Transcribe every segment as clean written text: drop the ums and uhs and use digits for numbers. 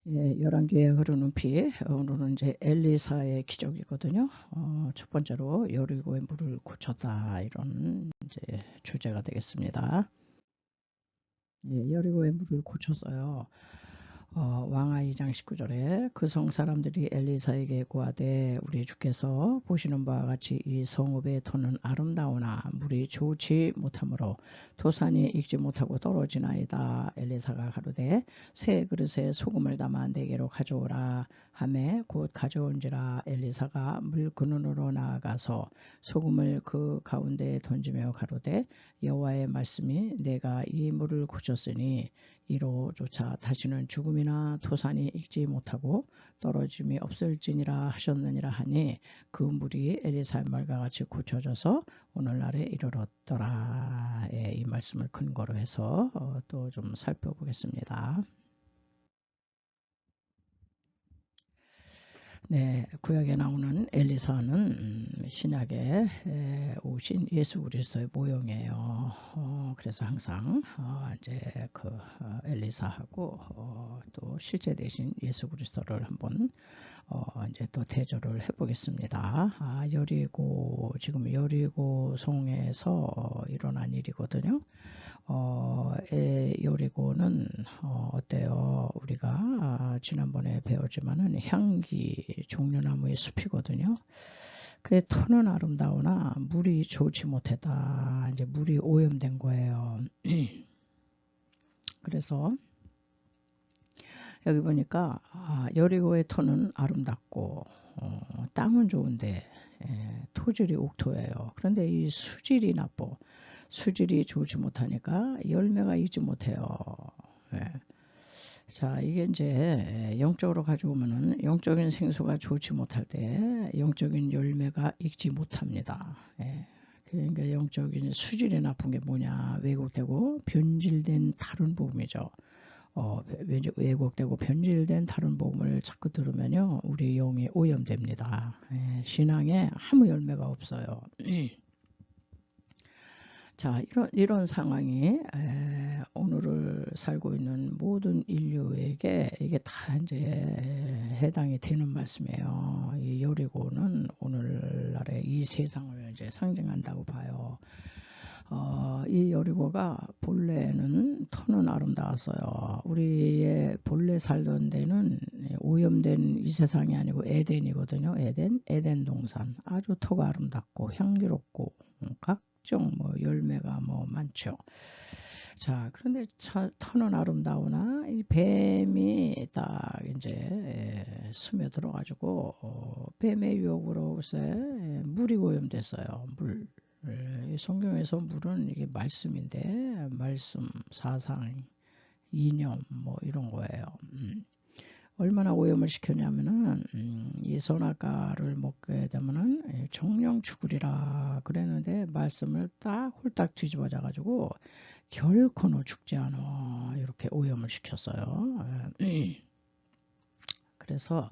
예, 열왕기에 흐르는 피. 오늘은 이제 엘리사의 기적이거든요. 첫 번째로 여리고의 물을 고쳤다, 이런 이제 주제가 되겠습니다. 예, 여리고의 물을 고쳤어요. 왕하 2장 19절에 그 성 사람들이 엘리사에게 구하되 우리 주께서 보시는 바와 같이 이 성읍의 터는 아름다우나 물이 좋지 못하므로 토산이 익지 못하고 떨어지나이다. 엘리사가 가로되 새 그릇에 소금을 담아 내게로 가져오라 하매 곧 가져온지라. 엘리사가 물 근원으로 나아가서 소금을 그 가운데에 던지며 가로되 여호와의 말씀이 내가 이 물을 고쳤으니 이로조차 다시는 죽음이나 토산이 익지 못하고 떨어짐이 없을지니라 하셨느니라 하니 그 물이 엘리사의 말과 같이 고쳐져서 오늘날에 이르렀더라. 예, 이 말씀을 근거로 해서 또 좀 살펴보겠습니다. 네, 구약에 나오는 엘리사는 신약에 오신 예수 그리스도의 모형이에요. 그래서 항상 이제 그 엘리사하고 또 실제 되신 예수 그리스도를 한번 이제 또 대조를 해보겠습니다. 여리고, 지금 여리고 성에서 일어난 일이거든요. 여리고는 어때요? 우리가 지난번에 배웠지만은 향기 종려나무의 숲이거든요. 그의 터는 아름다우나 물이 좋지 못했다. 이제 물이 오염된 거예요. 그래서 여기 보니까 여리고의 터는 아름답고 땅은 좋은데 토질이 옥토예요. 그런데 이 수질이 나빠. 수질이 좋지 못하니까 열매가 익지 못해요. 예. 자, 이게 이제 영적으로 가져오면은 영적인 생수가 좋지 못할 때 영적인 열매가 익지 못합니다. 예. 그러니까 영적인 수질이 나쁜 게 뭐냐? 왜곡되고 변질된 다른 복음이죠. 왜곡되고 변질된 다른 복음을 자꾸 들으면요, 우리 영이 오염됩니다. 예. 신앙에 아무 열매가 없어요. 자, 이런 상황이 오늘을 살고 있는 모든 인류에게 이게 다 이제 해당이 되는 말씀이에요. 이 여리고는 오늘날의 이 세상을 이제 상징한다고 봐요. 이 여리고가 본래는 터는 아름다웠어요. 우리의 본래 살던 데는 오염된 이 세상이 아니고 에덴이거든요. 에덴 동산. 아주 터가 아름답고 향기롭고 각종 뭐 열매가 뭐 많죠. 자, 그런데 터는 아름다우나 이 뱀이 딱 이제 스며들어 가지고 뱀의 유혹으로 글쎄 물이 오염됐어요. 물. 성경에서 물은 이게 말씀인데 말씀, 사상, 이념 뭐 이런 거예요. 얼마나 오염을 시켰냐면은 이 선악과를 먹게 되면은 정령 죽으리라 그랬는데 말씀을 딱 홀딱 뒤집어져 가지고 결코 죽지 않아 이렇게 오염을 시켰어요. 그래서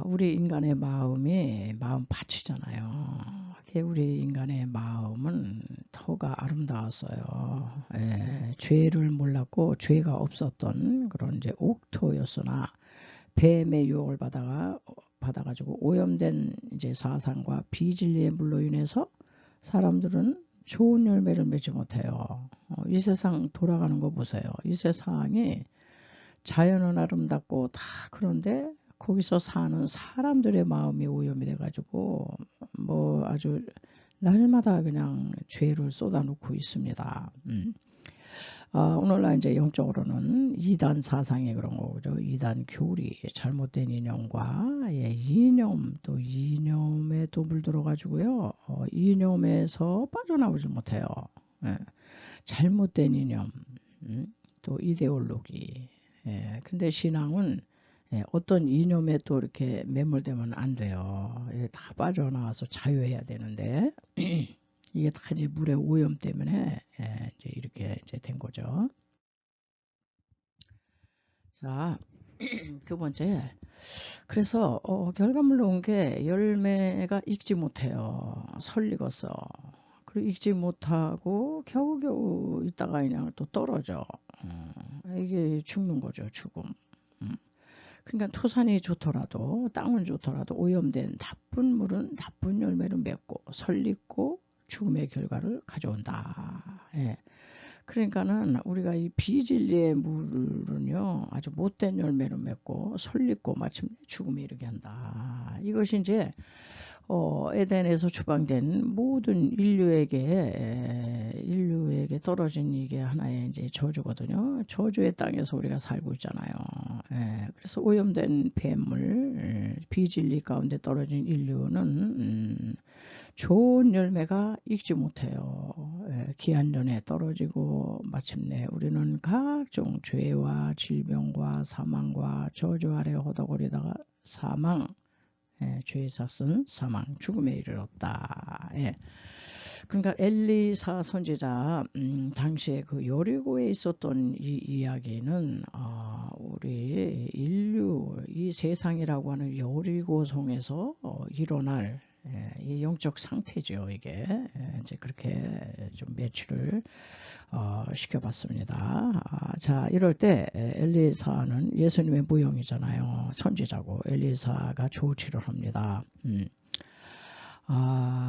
우리 인간의 마음이 마음밭이잖아요. 우리 인간의 마음은 터가 아름다웠어요. 죄를 몰랐고 죄가 없었던 그런 이제 옥토였으나 뱀의 유혹을 받아가지고 오염된 이제 사상과 비진리의 물로 인해서 사람들은 좋은 열매를 맺지 못해요. 이 세상 돌아가는 거 보세요. 이 세상이 자연은 아름답고 다 그런데 거기서 사는 사람들의 마음이 오염이 돼가지고 뭐 아주 날마다 그냥 죄를 쏟아놓고 있습니다. 오늘날 이제 영적으로는 이단 사상이 그런 거죠. 이단 교리, 잘못된 이념과 이념 또 이념에 또 물들어가지고요. 이념에서 빠져나오지 못해요. 잘못된 이념, 또 이데올로기. 근데 신앙은 어떤 이념에 또 이렇게 매몰되면 안 돼요. 다 빠져나와서 자유해야 되는데 이게 다 이제 물의 오염 때문에 이제 이렇게 이제 된 거죠. 자, 두 번째. 그래서 결과물로 온 게 열매가 익지 못해요. 설익었어. 그리고 익지 못하고 겨우겨우 있다가 그냥 또 떨어져. 이게 죽는 거죠, 죽음. 그러니까 토산이 좋더라도 땅은 좋더라도 오염된 나쁜 물은 나쁜 열매를 맺고 설리고 죽음의 결과를 가져온다. 예. 그러니까는 우리가 이 비진리의 물은요 아주 못된 열매를 맺고 설리고 마침내 죽음에 이르게 한다. 이것이 이제 에덴에서 추방된 모든 인류에게 떨어진 이게 하나의 이제 저주거든요. 저주의 땅에서 우리가 살고 있잖아요. 그래서 오염된 폐물, 비진리 가운데 떨어진 인류는 좋은 열매가 익지 못해요. 기한전에 떨어지고 마침내 우리는 각종 죄와 질병과 사망과 저주 아래 허덕거리다가 사망, 죄의 삭은 사망, 죽음에 이르렀다. 그러니까 엘리사 선지자 당시에 그 여리고에 있었던 이 이야기는 우리 인류 이 세상이라고 하는 여리고성에서 일어날 이 영적 상태죠. 이게 이제 그렇게 좀 매치를 시켜봤습니다. 자, 이럴 때 엘리사는 예수님의 무형이잖아요. 선지자고 엘리사가 조치를 합니다.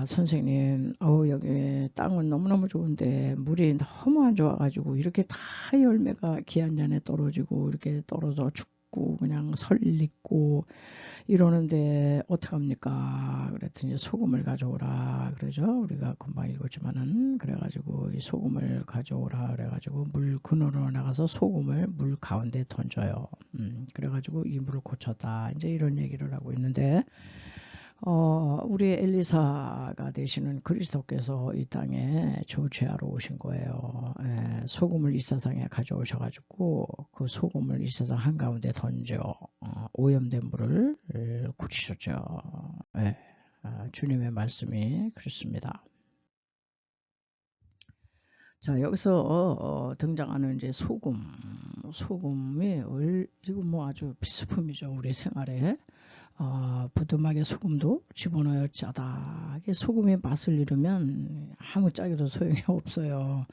선생님, 여기 땅은 너무너무 좋은데 물이 너무 안 좋아가지고 이렇게 다 열매가 기한전에 떨어지고 이렇게 떨어져 죽고 그냥 설리고 이러는데 어떡합니까? 그랬더니 소금을 가져오라 그러죠. 우리가 금방 읽었지만은 그래가지고 이 소금을 가져오라 그래가지고 물 근원으로 나가서 소금을 물 가운데 던져요. 그래가지고 이 물을 고쳤다. 이제 이런 얘기를 하고 있는데 우리 엘리사가 되시는 그리스도께서 이 땅에 조치하러 오신 거예요. 소금을 이 세상에 가져오셔가지고 그 소금을 이 세상 한가운데 던져 오염된 물을 고치셨죠. 주님의 말씀이 그렇습니다. 자, 여기서 등장하는 이제 소금이 이거 뭐 아주 필수품이죠. 우리 생활에. 부뚜막에 소금도 집어넣어 짜다. 소금이 맛을 잃으면 아무 짜기도 소용이 없어요.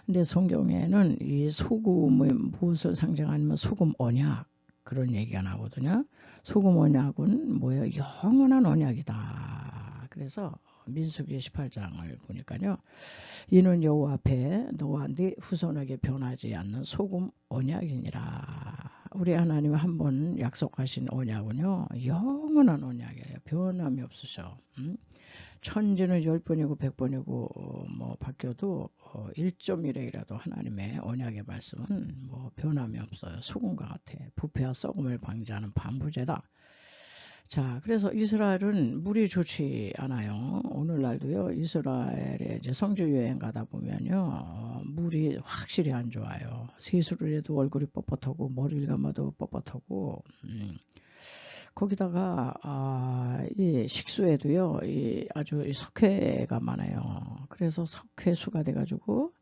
근데 성경에는 이 소금의 무엇을 상징하냐면 소금 언약 그런 얘기가 나오거든요. 소금 언약은 뭐예요? 영원한 언약이다. 그래서 민수기 18장을 보니까요. 이는 여호와 앞에 너와 네 후손에게 변하지 않는 소금 언약이니라. 우리 하나님 한번 약속하신 언약은요. 영원한 언약이에요. 변함이 없으셔. 천지는 10번이고 100번이고 뭐 바뀌어도 1.1회이라도 하나님의 언약의 말씀은 뭐 변함이 없어요. 소금과 같아. 부패와 썩음을 방지하는 반부제다. 자, 그래서 이스라엘은 물이 좋지 않아요. 오늘날도요, 이스라엘에 이제 성지 여행 가다 보면요, 물이 확실히 안 좋아요. 세수를 해도 얼굴이 뻣뻣하고, 머리를 감아도 뻣뻣하고, 거기다가, 이 식수에도요, 아주 석회가 많아요. 그래서 석회수가 돼가지고,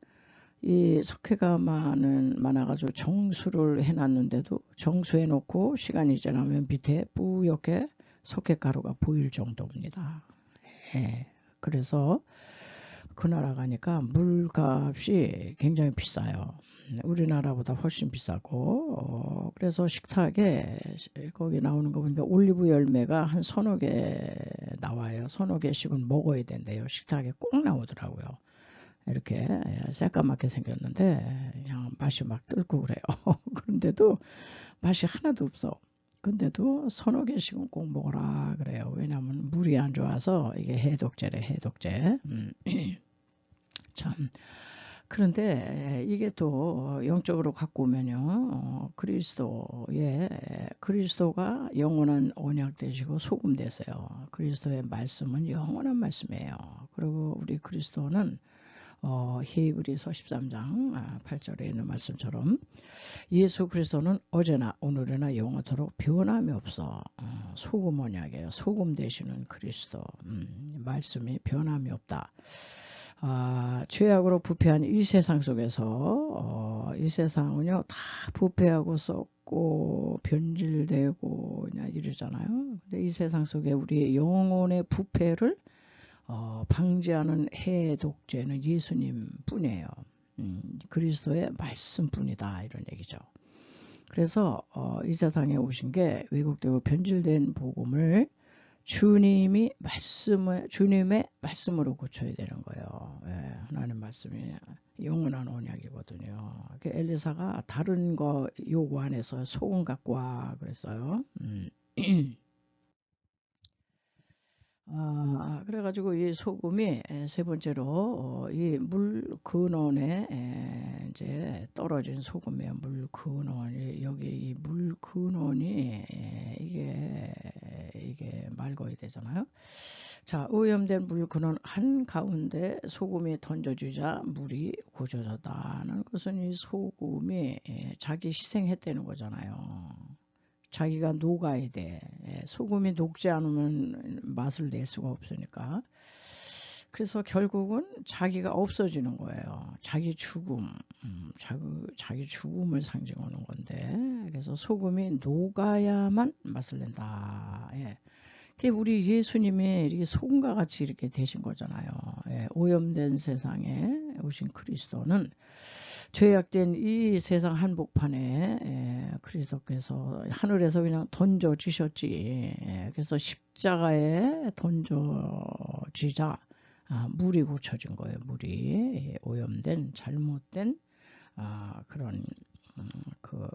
이 석회가 많아가지고 정수를 해놨는데도 정수해놓고 시간이 지나면 밑에 뿌옇게 석회가루가 보일 정도입니다. 그래서 그 나라 가니까 물값이 굉장히 비싸요. 우리나라보다 훨씬 비싸고 그래서 식탁에 거기 나오는 거 보니까 올리브 열매가 한 서너 개 나와요. 서너 개씩은 먹어야 된대요. 식탁에 꼭 나오더라고요. 이렇게 새까맣게 생겼는데 그냥 맛이 막 뜰고 그래요. 그런데도 맛이 하나도 없어. 근데도 서너 개씩은 꼭 먹어라 그래요. 왜냐하면 물이 안 좋아서 이게 해독제래, 해독제. 참. 그런데 이게 또 영적으로 갖고 오면요. 그리스도가 영원한 언약 되시고 소금 되세요. 그리스도의 말씀은 영원한 말씀이에요. 그리고 우리 그리스도는 히브리서 13장 8절에 있는 말씀처럼 예수 그리스도는 어제나 오늘이나 영원토록 변함이 없어. 소금 언약이에요. 소금 되시는 그리스도. 말씀이 변함이 없다. 죄악으로 부패한 이 세상 속에서 이 세상은요 다 부패하고 썩고 변질되고 그냥 이러잖아요. 근데 이 세상 속에 우리 영혼의 부패를 방지하는 해독제는 예수님 뿐이에요. 그리스도의 말씀뿐이다 이런 얘기죠. 그래서 이 세상에 오신 게 왜곡되고 변질된 복음을 주님의 말씀으로 고쳐야 되는 거예요. 예, 하나님 말씀이 영원한 언약이거든요. 엘리사가 다른 거 요구 안 해서 소금 갖고 와 그랬어요. 그래가지고 이 소금이 세 번째로 이 물 근원에 이제 떨어진 소금이에요. 물 근원이 여기 이 물 근원이 이게 맑아야 되잖아요. 자, 오염된 물 근원 한 가운데 소금이 던져주자 물이 고쳐졌다는 것은 이 소금이 자기 희생했다는 거잖아요. 자기가 녹아야 돼. 소금이 녹지 않으면 맛을 낼 수가 없으니까. 그래서 결국은 자기가 없어지는 거예요. 자기 죽음, 자기 죽음을 상징하는 건데, 그래서 소금이 녹아야만 맛을 낸다. 예. 우리 예수님이 이렇게 소금과 같이 이렇게 되신 거잖아요. 예. 오염된 세상에 오신 그리스도는 죄악된 이 세상 한복판에 그리스도께서 하늘에서 그냥 던져지셨지. 그래서 십자가에 던져지자 물이 고쳐진 거예요. 물이 오염된 잘못된 그런 그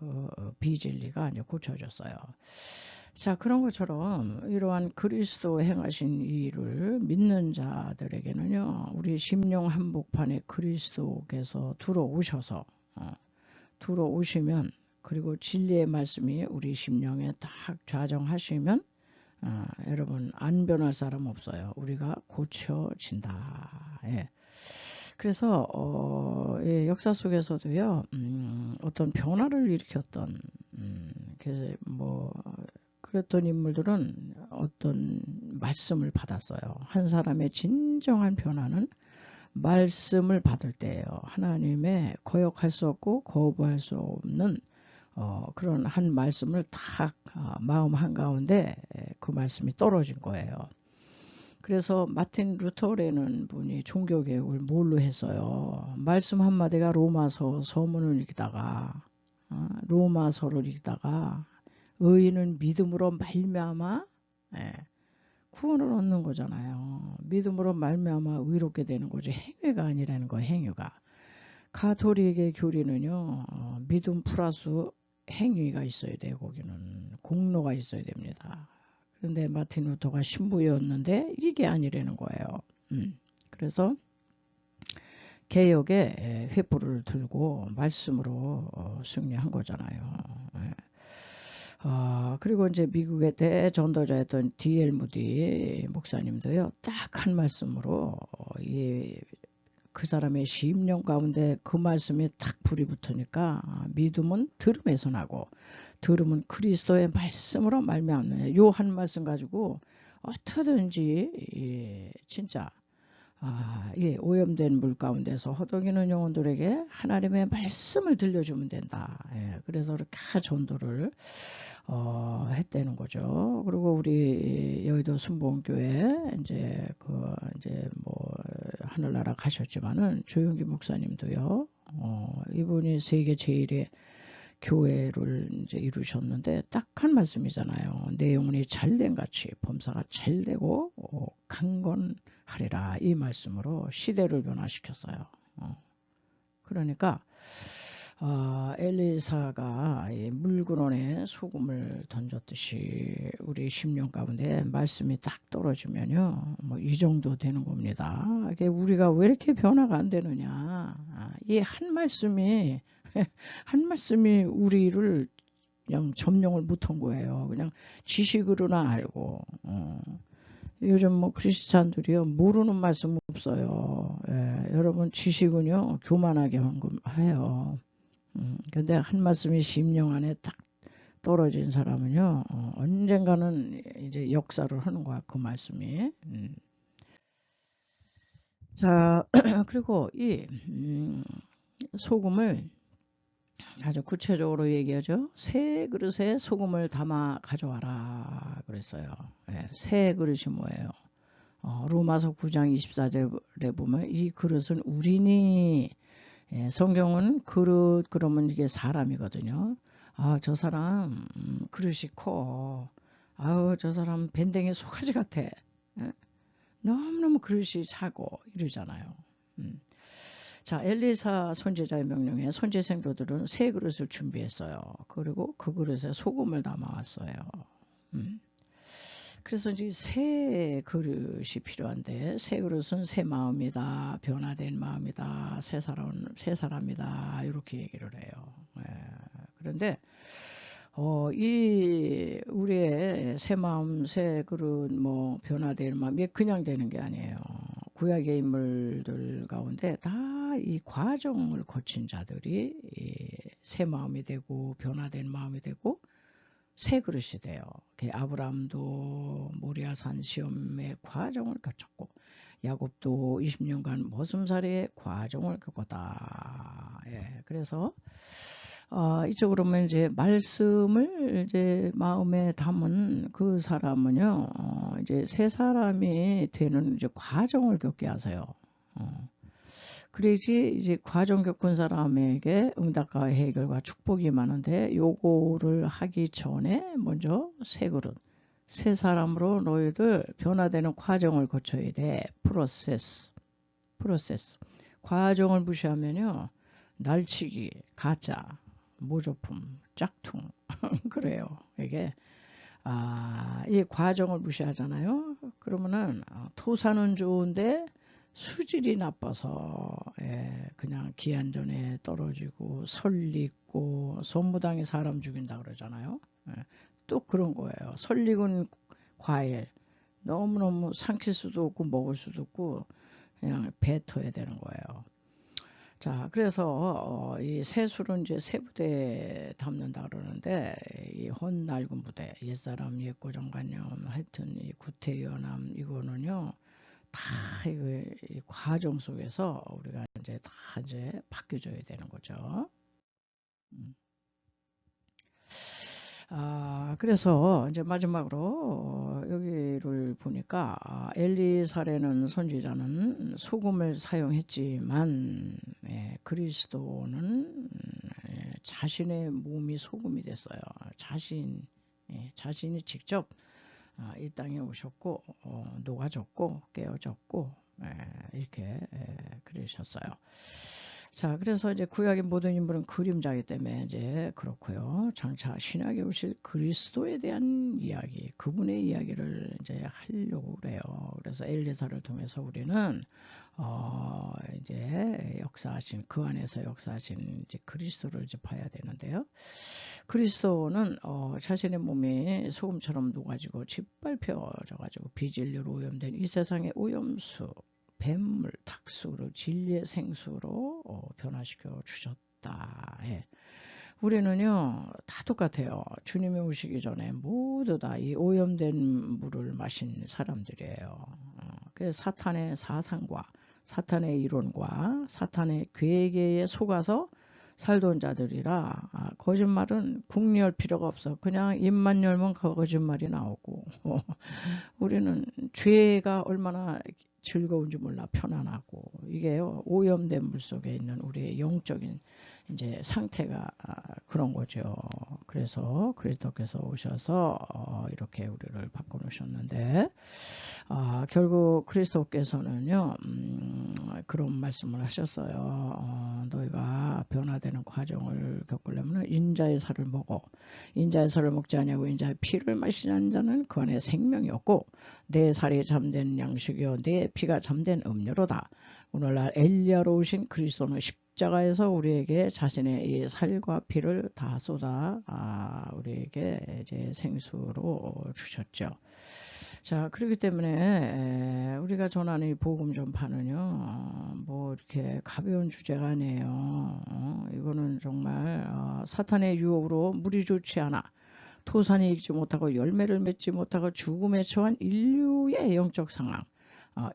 비진리가 이제 고쳐졌어요. 자, 그런 것처럼 이러한 그리스도 행하신 일을 믿는 자들에게는요, 우리 심령 한복판에 그리스도께서 들어오셔서 들어오시면, 그리고 진리의 말씀이 우리 심령에 딱 좌정하시면 여러분 안 변할 사람 없어요. 우리가 고쳐진다. 예. 그래서 역사 속에서도요, 어떤 변화를 일으켰던 그래서 그랬던 인물들은 어떤 말씀을 받았어요. 한 사람의 진정한 변화는 말씀을 받을 때예요. 하나님의 거역할 수 없고 거부할 수 없는 그런 한 말씀을 딱 마음 한가운데 그 말씀이 떨어진 거예요. 그래서 마틴 루터라는 분이 종교개혁을 뭘로 했어요? 말씀 한마디가 로마서 서문을 읽다가 로마서를 읽다가 의인은 믿음으로 말미암아 구원을 얻는 거잖아요. 믿음으로 말미암아 의롭게 되는 거지 행위가 아니라는 거. 행위가 가톨릭의 교리는요, 믿음 플러스 행위가 있어야 돼요. 거기는 공로가 있어야 됩니다. 그런데 마틴 루터가 신부였는데 이게 아니라는 거예요. 그래서 개혁의 횃불을 들고 말씀으로 승리한 거잖아요. 그리고 이제 미국의 대전도자였던 D.L. 무디 목사님도요, 딱 한 말씀으로 그 사람의 심령 가운데 그 말씀이 딱 불이 붙으니까 믿음은 들음에서 나고 들음은 그리스도의 말씀으로 말미암는 요 한 말씀 가지고 어떻게든지 진짜 오염된 물 가운데서 허덕이는 영혼들에게 하나님의 말씀을 들려주면 된다. 그래서 그렇게 전도를 했다는 거죠. 그리고 우리 여의도 순복음교회 이제 하늘나라 가셨지만은 조용기 목사님도요. 이분이 세계 제일의 교회를 이제 이루셨는데 딱 한 말씀이잖아요. 내 영혼이 잘된 같이 범사가 잘되고 강건하리라. 이 말씀으로 시대를 변화시켰어요. 그러니까 엘리사가 물근원에 소금을 던졌듯이 우리 심령 가운데 말씀이 딱 떨어지면요, 이 정도 되는 겁니다. 우리가 왜 이렇게 변화가 안 되느냐? 이 한 말씀이 우리를 그냥 점령을 못한 거예요. 그냥 지식으로나 알고. 요즘 크리스찬들이요, 모르는 말씀 없어요. 여러분 지식은요 교만하게 해요. 근데 한 말씀이 심령 안에 딱 떨어진 사람은요, 언젠가는 이제 역사를 하는 거야, 그 말씀이. 자, 그리고 이 소금을 아주 구체적으로 얘기하죠. 새 그릇에 소금을 담아 가져와라 그랬어요. 새 그릇이 뭐예요? 로마서 9장 24절에 보면 이 그릇은 우리니, 성경은 그릇 그러면 이게 사람이거든요. 아, 저 사람 그릇이 커. 아우, 저 사람 밴댕이 소가지 같아. 예? 너무너무 그릇이 작고 이러잖아요. 자, 엘리사 선지자의 명령에 선지 생도들은 새 그릇을 준비했어요. 그리고 그 그릇에 소금을 담아왔어요. 그래서 이제 새 그릇이 필요한데, 새 그릇은 새 마음이다, 변화된 마음이다, 새 사람이다, 이렇게 얘기를 해요. 예. 그런데 이 우리의 새 마음, 새 그릇, 뭐 변화될 마음, 이게 그냥 되는 게 아니에요. 구약의 인물들 가운데 다 이 과정을 거친 자들이 새 마음이 되고 변화된 마음이 되고 새 그릇이 돼요. 아브라함도 모리아산 시험의 과정을 거쳤고, 야곱도 20년간 모순살이의 과정을 겪었다. 예, 그래서 이쪽으로 보면 이제 말씀을 이제 마음에 담은 그 사람은요, 이제 새 사람이 되는 이제 과정을 겪게 하세요. 그래야지 이제 과정 겪은 사람에게 응답과 해결과 축복이 많은데, 요거를 하기 전에 먼저 새 그릇, 새 사람으로 너희들 변화되는 과정을 거쳐야 돼. 프로세스. 과정을 무시하면요, 날치기, 가짜, 모조품, 짝퉁 그래요. 이게 이 과정을 무시하잖아요. 그러면은 토사는 좋은데 수질이 나빠서 그냥 기한전에 떨어지고 설익고 손무당이 사람 죽인다 그러잖아요. 또 그런 거예요. 설익은 과일 너무너무 삼킬 수도 없고 먹을 수도 없고 그냥 뱉어야 되는 거예요. 자, 그래서 이 세술은 이제 세 부대에 담는다 그러는데, 이 혼날군 부대, 옛사람, 옛고정관념, 하여튼 이 구태연함, 이거는요, 다 이 과정 속에서 우리가 이제 다 이제 바뀌어줘야 되는 거죠. 그래서 이제 마지막으로 여기를 보니까 엘리사라는 선지자는 소금을 사용했지만 그리스도는 자신의 몸이 소금이 됐어요. 자신이 직접 이 땅에 오셨고 녹아졌고 깨어졌고 이렇게 그러셨어요. 자, 그래서 이제 구약의 모든 인물은 그림자이기 때문에 이제 그렇고요. 장차 신약에 오실 그리스도에 대한 이야기, 그분의 이야기를 이제 하려고 그래요. 그래서 엘리사를 통해서 우리는 이제 역사하신 그 안에서 역사하신 이제 그리스도를 이제 봐야 되는데요. 그리스도는 자신의 몸이 소금처럼 녹아지고 짓밟혀져가지고 비진리로 오염된 이 세상의 오염수, 뱀물, 탁수로 진리의 생수로 변화시켜 주셨다. 우리는요 다 똑같아요. 주님이 오시기 전에 모두 다 이 오염된 물을 마신 사람들이에요. 그래서 사탄의 사상과 사탄의 이론과 사탄의 괴계에 속아서 살던 자들이라 거짓말은 궁리할 필요가 없어. 그냥 입만 열면 거짓말이 나오고 우리는 죄가 얼마나 즐거운지 몰라. 편안하고 이게요 오염된 물 속에 있는 우리의 영적인 이제 상태가 그런 거죠. 그래서 그리스도께서 오셔서 이렇게 우리를 바꿔놓으셨는데 결국 그리스도께서는요 그런 말씀을 하셨어요. 너희가 변화되는 과정을 겪으려면 인자의 살을 먹어. 인자의 살을 먹지 아니하고 인자의 피를 마시는 자는 그 안에 생명이 없고 내 살이 잠든 양식이요 내 피가 잠든 음료로다. 오늘날 엘리야로 오신 그리스도는 십자가에서 우리에게 자신의 이 살과 피를 다 쏟아 우리에게 이제 생수로 주셨죠. 자, 그렇기 때문에 우리가 전하는 이 복음 전파는요, 뭐 이렇게 가벼운 주제가 아니에요. 이거는 정말 사탄의 유혹으로 물이 좋지 않아 토산이 익지 못하고 열매를 맺지 못하고 죽음에 처한 인류의 영적 상황,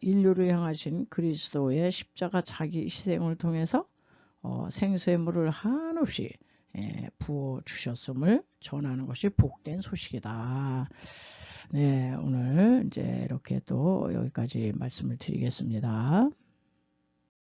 인류를 향하신 그리스도의 십자가 자기 희생을 통해서 생수의 물을 한없이 부어 주셨음을 전하는 것이 복된 소식이다. 네, 오늘 이제 이렇게 또 여기까지 말씀을 드리겠습니다.